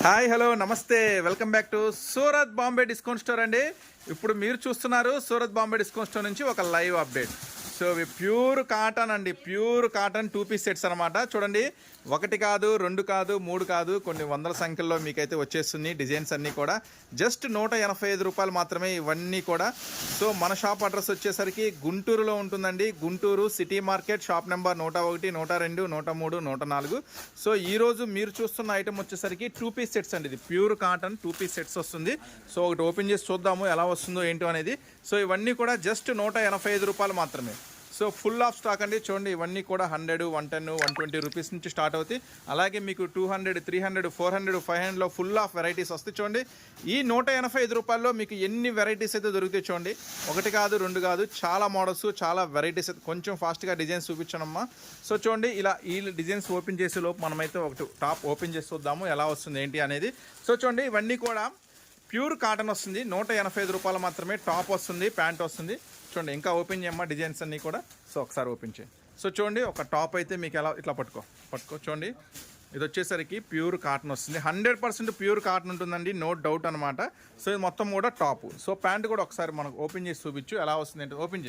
Hi hello నమస్తే welcome back to Surat Bombay discount store అండి. ఇప్పుడు మీరు చూస్తున్నారు సూరత్ బాంబే డిస్కౌంట్ స్టోర్ నుంచి ఒక లైవ్ అప్డేట్. సో ఇవి ప్యూర్ కాటన్ అండి, ప్యూర్ కాటన్ 2 పీస్ సెట్స్ అనమాట. చూడండి, 1 కాదు 2 కాదు 3 కాదు, కొన్ని వందల సంఖ్యలో మీకైతే వచ్చేస్తుంది. డిజైన్స్ అన్నీ కూడా జస్ట్ 185 రూపాయలు మాత్రమే ఇవన్నీ కూడా. సో మన షాప్ అడ్రస్ వచ్చేసరికి గుంటూరులో ఉంటుందండి. Guntur city market, shop number 101, 102, 103, 104. So ఈరోజు మీరు చూస్తున్న ఐటమ్ వచ్చేసరికి 2 పీస్ సెట్స్ అండి. ఇది ప్యూర్ కాటన్ 2 పీస్ సెట్స్ వస్తుంది. సో ఒకటి ఓపెన్ చేసి చూద్దాము ఎలా వస్తుందో ఏంటో అనేది. సో ఇవన్నీ కూడా జస్ట్ 185 రూపాయలు మాత్రమే. సో ఫుల్ ఆఫ్ స్టాక్ అండి. చూడండి, ఇవన్నీ కూడా 100, 110, 120 రూపీస్ నుంచి స్టార్ట్ అవుతాయి. అలాగే మీకు 200, 300, 400, 500లో ఫుల్ ఆఫ్ వెరైటీస్ వస్తాయి. చూడండి, ఈ 185 రూపాయల్లో మీకు ఎన్ని వెరైటీస్ అయితే దొరుకుతాయి చూడండి. 1 కాదు 2 కాదు, చాలా మోడల్స్, చాలా వెరైటీస్ అయితే. కొంచెం ఫాస్ట్గా డిజైన్స్ చూపించనమ్మా. సో చూడండి, ఇలా ఈ డిజైన్స్ ఓపెన్ చేసే లోపు మనమైతే ఒకటి టాప్ ఓపెన్ చేసి చూద్దాము ఎలా వస్తుంది ఏంటి అనేది. సో చూడండి, ఇవన్నీ కూడా ప్యూర్ కాటన్ వస్తుంది. 185 రూపాయలు మాత్రమే. టాప్ వస్తుంది, ప్యాంట్ వస్తుంది. చూడండి, ఇంకా ఓపెన్ చేయమ్మా డిజైన్స్ అన్నీ కూడా. సో ఒకసారి ఓపెన్ చేయండి. సో చూడండి, ఒక టాప్ అయితే మీకు ఎలా ఇట్లా పట్టుకో చూడండి. ఇది వచ్చేసరికి ప్యూర్ కాటన్ వస్తుంది. 100% ప్యూర్ కాటన్ ఉంటుందండి, నో డౌట్ అనమాట. సో ఇది మొత్తం కూడా టాప్. సో ప్యాంట్ కూడా ఒకసారి మనకు ఓపెన్ చేసి చూపించు ఎలా వస్తుంది అంటే. ఓపెన్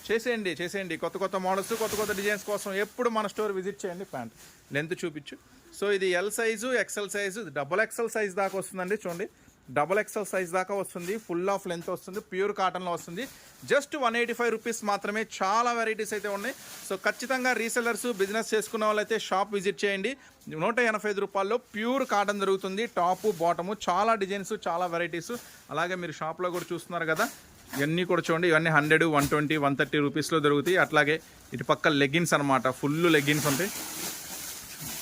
చేసేయండి. కొత్త మోడల్స్, కొత్త డిజైన్స్ కోసం ఎప్పుడు మన స్టోర్ విజిట్ చేయండి. ప్యాంట్ లెంత్ చూపించు. సో ఇది L size, XL size, XXL size దాకా వస్తుందండి. చూడండి, XXL సైజ్ దాకా వస్తుంది. ఫుల్ ఆఫ్ లెంత్ వస్తుంది. ప్యూర్ కాటన్లో వస్తుంది. జస్ట్ 185 రూపీస్ మాత్రమే. చాలా వెరైటీస్ అయితే ఉన్నాయి. సో ఖచ్చితంగా రీసెల్లర్స్, బిజినెస్ చేసుకున్న వాళ్ళైతే షాప్ విజిట్ చేయండి. 185 రూపాయల్లో ప్యూర్ కాటన్ దొరుకుతుంది. టాపు, బాటము, చాలా డిజైన్స్, చాలా వెరైటీస్. అలాగే మీరు షాప్లో కూడా చూస్తున్నారు కదా, ఇవన్నీ కూడా చూడండి. ఇవన్నీ 100, 120, 130 రూపీస్లో దొరుకుతాయి. అట్లాగే ఇటు పక్క లెగ్గిన్స్ అనమాట, ఫుల్ లెగ్గిన్స్ ఉంటాయి.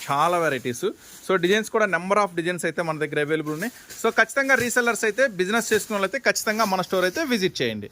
చాలా వెరైటీస్. సో డిజైన్స్ కూడా నెంబర్ ఆఫ్ డిజైన్స్ అయితే మన దగ్గర అవైలబుల్ ఉన్నాయి. సో ఖచ్చితంగా రీసెల్లర్స్ అయితే, బిజినెస్ చేసుకున్న వాళ్ళైతే ఖచ్చితంగా మన స్టోర్ అయితే విజిట్ చేయండి.